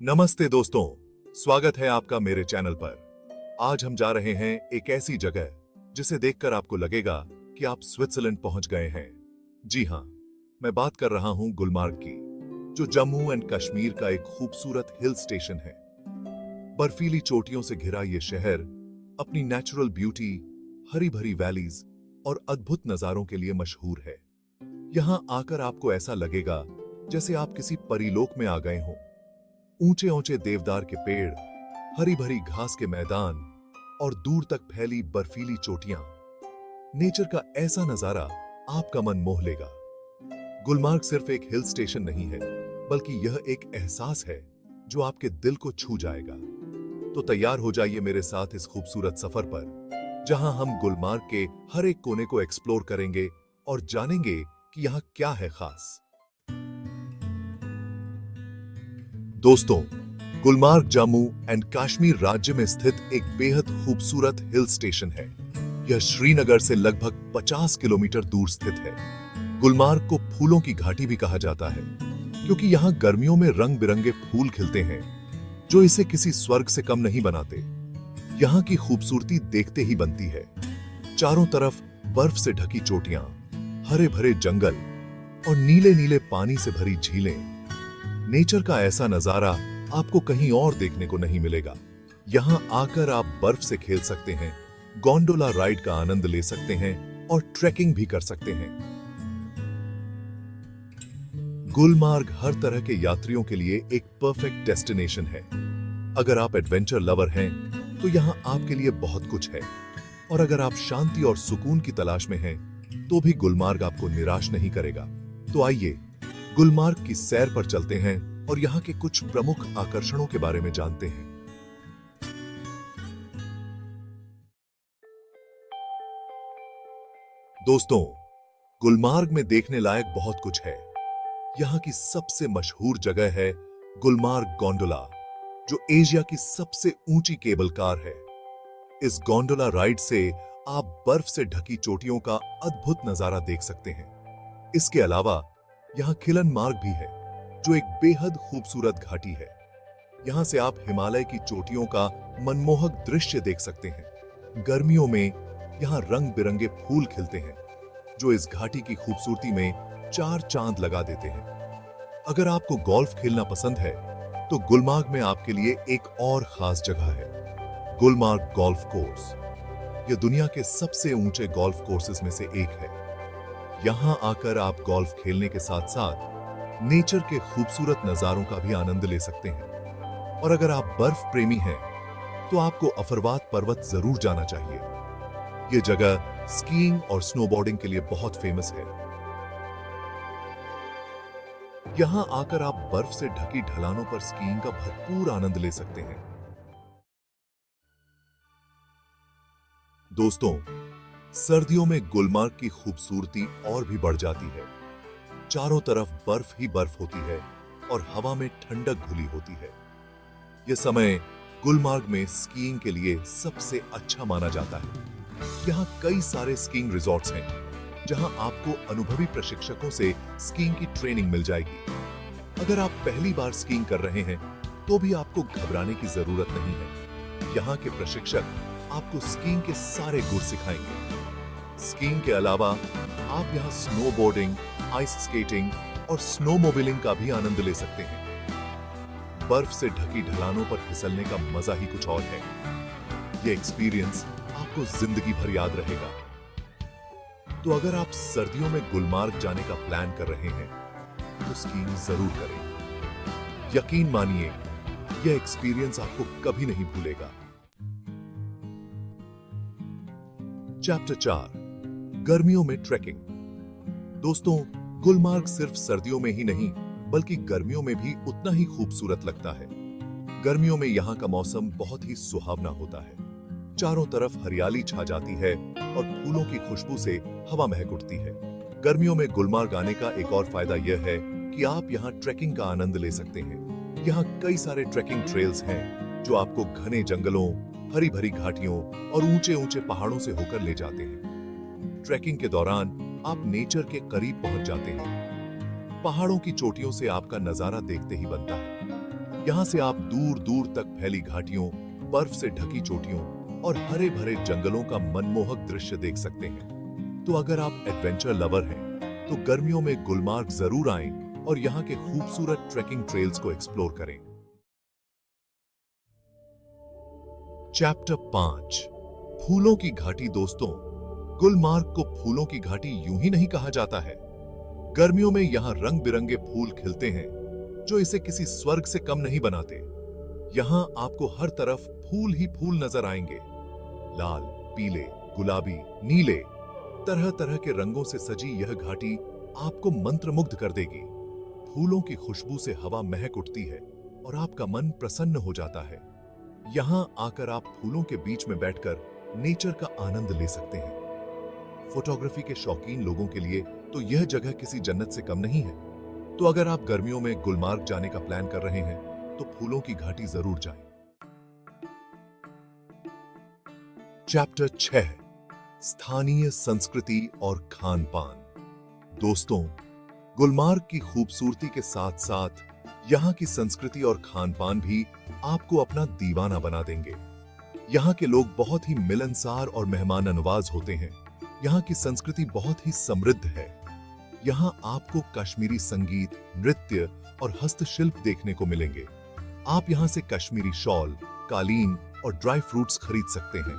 नमस्ते दोस्तों, स्वागत है आपका मेरे चैनल पर। आज हम जा रहे हैं एक ऐसी जगह जिसे देखकर आपको लगेगा कि आप स्विट्जरलैंड पहुंच गए हैं। जी हां, मैं बात कर रहा हूं गुलमार्ग की, जो जम्मू एंड कश्मीर का एक खूबसूरत हिल स्टेशन है। बर्फीली चोटियों से घिरा ये शहर अपनी नेचुरल ब्यूटी, हरी भरी वैलीज और अद्भुत नजारों के लिए मशहूर है। यहां आकर आपको ऐसा लगेगा जैसे आप किसी परीलोक में आ गए हों। ऊंचे ऊंचे देवदार के पेड़, हरी भरी घास के मैदान और दूर तक फैली बर्फीली चोटियां। नेचर का ऐसा नजारा आपका मन मोह लेगा। गुलमार्ग सिर्फ एक हिल स्टेशन नहीं है, बल्कि यह एक एहसास है जो आपके दिल को छू जाएगा। तो तैयार हो जाइए मेरे साथ इस खूबसूरत सफर पर, जहां हम गुलमार्ग के हर एक कोने को एक्सप्लोर करेंगे और जानेंगे कि यहां क्या है खास। दोस्तों, गुलमार्ग जम्मू एंड कश्मीर राज्य में स्थित एक बेहद खूबसूरत हिल स्टेशन है। यह श्रीनगर से लगभग 50 किलोमीटर दूर स्थित है। गुलमार्ग को फूलों की घाटी भी कहा जाता है, क्योंकि यहाँ गर्मियों में रंग बिरंगे फूल खिलते हैं, जो इसे किसी स्वर्ग से कम नहीं बनाते। यहाँ की खूबसूरती देखते ही बनती है। चारों तरफ बर्फ से ढकी चोटियां, हरे भरे जंगल और नीले नीले पानी से भरी झीलें। नेचर का ऐसा नजारा आपको कहीं और देखने को नहीं मिलेगा। यहां आकर आप बर्फ से खेल सकते हैं, गोंडोला राइड का आनंद ले सकते हैं और ट्रैकिंग भी कर सकते हैं। गुलमार्ग हर तरह के यात्रियों के लिए एक परफेक्ट डेस्टिनेशन है। अगर आप एडवेंचर लवर हैं, तो यहां आपके लिए बहुत कुछ है। और अगर आप शांति और सुकून की तलाश में हैं, तो भी गुलमार्ग आपको निराश नहीं करेगा। तो आइए गुलमार्ग की सैर पर चलते हैं और यहाँ के कुछ प्रमुख आकर्षणों के बारे में जानते हैं। दोस्तों, गुलमार्ग में देखने लायक बहुत कुछ है। यहाँ की सबसे मशहूर जगह है गुलमार्ग गोंडोला, जो एशिया की सबसे ऊंची केबल कार है। इस गोंडोला राइड से आप बर्फ से ढकी चोटियों का अद्भुत नजारा देख सकते हैं। इसके अलावा यहाँ खिलन मार्ग भी है, जो एक बेहद खूबसूरत घाटी है। यहाँ से आप हिमालय की चोटियों का मनमोहक दृश्य देख सकते हैं। गर्मियों में यहाँ रंग बिरंगे फूल खिलते हैं, जो इस घाटी की खूबसूरती में चार चांद लगा देते हैं। अगर आपको गोल्फ खेलना पसंद है, तो गुलमार्ग में आपके लिए एक और खास जगह है, गुलमार्ग गोल्फ कोर्स। यह दुनिया के सबसे ऊंचे गोल्फ कोर्सेज में से एक है। यहां आकर आप गोल्फ खेलने के साथ साथ नेचर के खूबसूरत नजारों का भी आनंद ले सकते हैं। और अगर आप बर्फ प्रेमी हैं, तो आपको अफरवात पर्वत जरूर जाना चाहिए। यह जगह स्कीइंग और स्नोबोर्डिंग के लिए बहुत फेमस है। यहां आकर आप बर्फ से ढकी ढलानों पर स्कीइंग का भरपूर आनंद ले सकते हैं। दोस्तों, सर्दियों में गुलमार्ग की खूबसूरती और भी बढ़ जाती है। चारों तरफ बर्फ ही बर्फ होती है और हवा में ठंडक घुली होती है। यह समय गुलमार्ग में स्कीइंग के लिए सबसे अच्छा माना जाता है। यहाँ कई सारे स्कीइंग रिजॉर्ट्स हैं, जहां आपको अनुभवी प्रशिक्षकों से स्कीइंग की ट्रेनिंग मिल जाएगी। अगर आप पहली बार स्कीइंग कर रहे हैं, तो भी आपको घबराने की जरूरत नहीं है। यहाँ के प्रशिक्षक आपको स्कीइंग के सारे गुर सिखाएंगे। स्कीइंग के अलावा आप यहाँ स्नोबोर्डिंग, आइस स्केटिंग और स्नोमोबिलिंग का भी आनंद ले सकते हैं। बर्फ से ढकी ढलानों पर फिसलने का मजा ही कुछ और है। यह एक्सपीरियंस आपको जिंदगी भर याद रहेगा। तो अगर आप सर्दियों में गुलमार्ग जाने का प्लान कर रहे हैं, तो स्कीइंग जरूर करें। यकीन मानिए, यह एक्सपीरियंस आपको कभी नहीं भूलेगा। चैप्टर 4, गर्मियों में ट्रैकिंग। दोस्तों, गुलमार्ग सिर्फ सर्दियों में ही नहीं, बल्कि गर्मियों में भी उतना ही खूबसूरत लगता है। गर्मियों में यहाँ का मौसम बहुत ही सुहावना होता है। चारों तरफ हरियाली छा जाती है और फूलों की खुशबू से हवा महक उठती है। गर्मियों में गुलमार्ग आने का एक और फायदा यह है कि आप यहाँ ट्रैकिंग का आनंद ले सकते हैं। यहाँ कई सारे ट्रैकिंग ट्रेल्स हैं, जो आपको घने जंगलों, हरी भरी घाटियों और ऊंचे ऊंचे पहाड़ों से होकर ले जाते हैं। ट्रैकिंग के दौरान आप नेचर के करीब पहुंच जाते हैं। पहाड़ों की चोटियों से आपका नजारा देखते ही बनता है। यहाँ से आप दूर दूर तक फैली घाटियों, बर्फ से ढकी चोटियों और हरे भरे जंगलों का मनमोहक दृश्य देख सकते हैं। तो अगर आप एडवेंचर लवर हैं, तो गर्मियों में गुलमार्ग जरूर आएं और यहाँ के खूबसूरत ट्रेकिंग ट्रेल्स को एक्सप्लोर करें। चैप्टर 5, फूलों की घाटी। दोस्तों, गुलमार्ग को फूलों की घाटी यूं ही नहीं कहा जाता है। गर्मियों में यहाँ रंग बिरंगे फूल खिलते हैं, जो इसे किसी स्वर्ग से कम नहीं बनाते। यहाँ आपको हर तरफ फूल ही फूल नजर आएंगे। लाल, पीले, गुलाबी, नीले, तरह तरह के रंगों से सजी यह घाटी आपको मंत्रमुग्ध कर देगी। फूलों की खुशबू से हवा महक उठती है और आपका मन प्रसन्न हो जाता है। यहाँ आकर आप फूलों के बीच में बैठकर नेचर का आनंद ले सकते हैं। फोटोग्राफी के शौकीन लोगों के लिए तो यह जगह किसी जन्नत से कम नहीं है। तो अगर आप गर्मियों में गुलमार्ग जाने का प्लान कर रहे हैं, तो फूलों की घाटी जरूर जाएं। चैप्टर 6, स्थानीय संस्कृति और खान पान। दोस्तों, गुलमार्ग की खूबसूरती के साथ साथ यहाँ की संस्कृति और खान पान भी आपको अपना दीवाना बना देंगे। यहाँ के लोग बहुत ही मिलनसार और मेहमान नवाज होते हैं। यहाँ की संस्कृति बहुत ही समृद्ध है। यहाँ आपको कश्मीरी संगीत, नृत्य और हस्तशिल्प देखने को मिलेंगे। आप यहाँ से कश्मीरी शॉल, कालीन और ड्राई फ्रूट्स खरीद सकते हैं।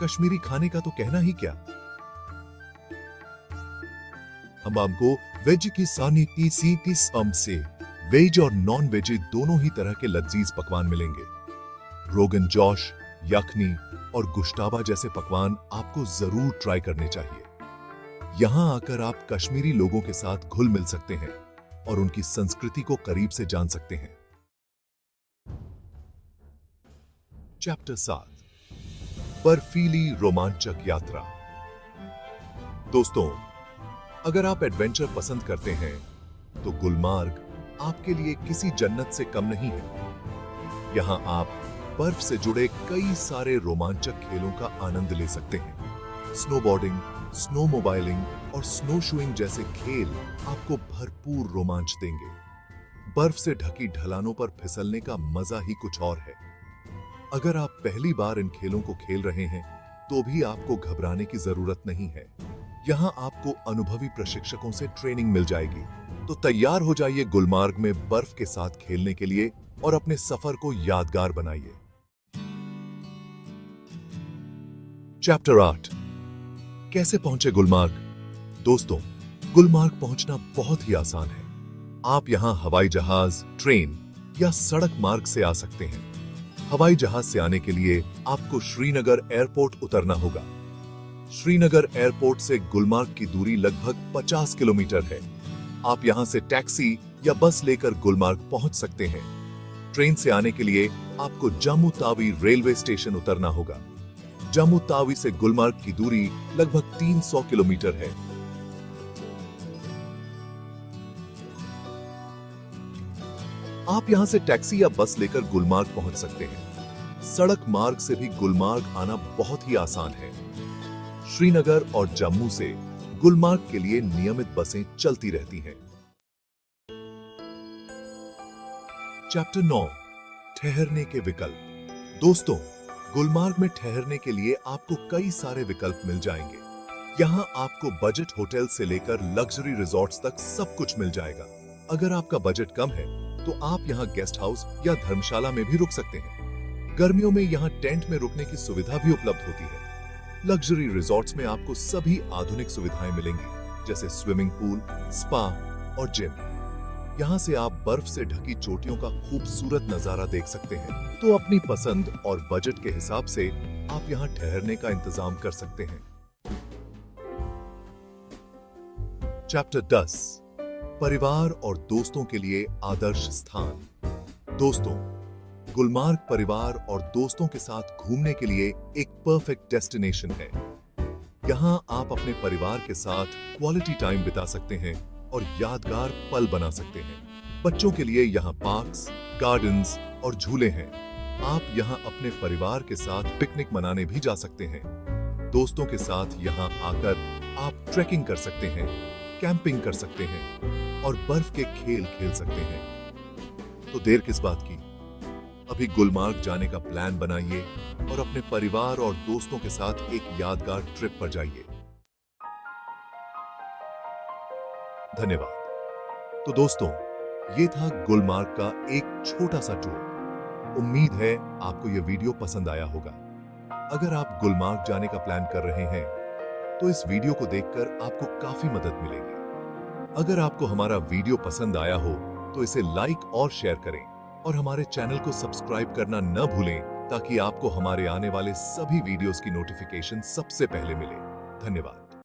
कश्मीरी खाने का तो कहना ही क्या। हम आपको वेज किसानी की से वेज और नॉन वेज दोनों ही तरह के लजीज पकवान मिलेंगे। रोगन जोश, यखनी और गुश्ताबा जैसे पकवान आपको जरूर ट्राई करने चाहिए। यहाँ आकर आप कश्मीरी लोगों के साथ घुल मिल सकते हैं और उनकी संस्कृति को करीब से जान सकते हैं। चैप्टर 7, बर्फीली रोमांचक यात्रा। दोस्तों, अगर आप एडवेंचर पसंद करते हैं, तो गुलमार्ग आपके लिए किसी जन्नत से कम नहीं है। यहाँ आप बर्फ से जुड़े कई सारे रोमांचक खेलों का आनंद ले सकते हैं। स्नोबोर्डिंग, स्नो मोबाइलिंग और स्नो शूइंग जैसे खेल आपको भरपूर रोमांच देंगे। बर्फ से ढकी ढलानों पर फिसलने का मजा ही कुछ और है। अगर आप पहली बार इन खेलों को खेल रहे हैं, तो भी आपको घबराने की जरूरत नहीं है। यहाँ आपको अनुभवी प्रशिक्षकों से ट्रेनिंग मिल जाएगी। तो तैयार हो जाइए गुलमार्ग में बर्फ के साथ खेलने के लिए और अपने सफर को यादगार बनाइए। चैप्टर 8, कैसे पहुंचे गुलमार्ग। दोस्तों, गुलमार्ग पहुंचना बहुत ही आसान है। आप यहां हवाई जहाज, ट्रेन या सड़क मार्ग से आ सकते हैं। हवाई जहाज से आने के लिए आपको श्रीनगर एयरपोर्ट उतरना होगा। श्रीनगर एयरपोर्ट से गुलमार्ग की दूरी लगभग 50 किलोमीटर है। आप यहां से टैक्सी या बस लेकर गुलमार्ग पहुंच सकते हैं। ट्रेन से आने के लिए आपको जम्मू तावी रेलवे स्टेशन उतरना होगा। जम्मू तावी से गुलमार्ग की दूरी लगभग 300 किलोमीटर है। आप यहां से टैक्सी या बस लेकर गुलमार्ग पहुंच सकते हैं। सड़क मार्ग से भी गुलमार्ग आना बहुत ही आसान है। श्रीनगर और जम्मू से गुलमार्ग के लिए नियमित बसें चलती रहती हैं। चैप्टर 9, ठहरने के विकल्प। दोस्तों, गुलमार्ग में ठहरने के लिए आपको कई सारे विकल्प मिल जाएंगे। यहाँ आपको बजट होटल से लेकर लग्जरी रिजॉर्ट्स तक सब कुछ मिल जाएगा। अगर आपका बजट कम है, तो आप यहाँ गेस्ट हाउस या धर्मशाला में भी रुक सकते हैं। गर्मियों में यहाँ टेंट में रुकने की सुविधा भी उपलब्ध होती है। लग्जरी रिजॉर्ट्स में आपको सभी आधुनिक सुविधाएं मिलेंगी, जैसे स्विमिंग पूल, स्पा और जिम। यहाँ से आप बर्फ से ढकी चोटियों का खूबसूरत नजारा देख सकते हैं। तो अपनी पसंद और बजट के हिसाब से आप यहाँ ठहरने का इंतजाम कर सकते हैं। चैप्टर 10, परिवार और दोस्तों के लिए आदर्श स्थान। दोस्तों, गुलमार्ग परिवार और दोस्तों के साथ घूमने के लिए एक परफेक्ट डेस्टिनेशन है। यहाँ आप अपने परिवार के साथ क्वालिटी टाइम बिता सकते हैं और यादगार पल बना सकते हैं। बच्चों के लिए यहाँ पार्क्स, गार्डन्स और झूले हैं। आप यहाँ अपने परिवार के साथ पिकनिक मनाने भी जा सकते हैं। दोस्तों के साथ यहाँ आकर आप ट्रैकिंग कर सकते हैं, कैंपिंग कर सकते हैं और बर्फ के खेल खेल सकते हैं। तो देर किस बात की, अभी गुलमार्ग जाने का प्लान बनाइए और अपने परिवार और दोस्तों के साथ एक यादगार ट्रिप पर जाइए। धन्यवाद। तो दोस्तों, ये था गुलमार्ग का एक छोटा सा टूर। उम्मीद है आपको यह वीडियो पसंद आया होगा। अगर आप गुलमार्ग जाने का प्लान कर रहे हैं तो इस वीडियो को देखकर आपको काफी मदद मिलेगी। अगर आपको हमारा वीडियो पसंद आया हो तो इसे लाइक और शेयर करें और हमारे चैनल को सब्सक्राइब करना न भूलें ताकि आपको हमारे आने वाले सभी वीडियोस की नोटिफिकेशन सबसे पहले मिले। धन्यवाद।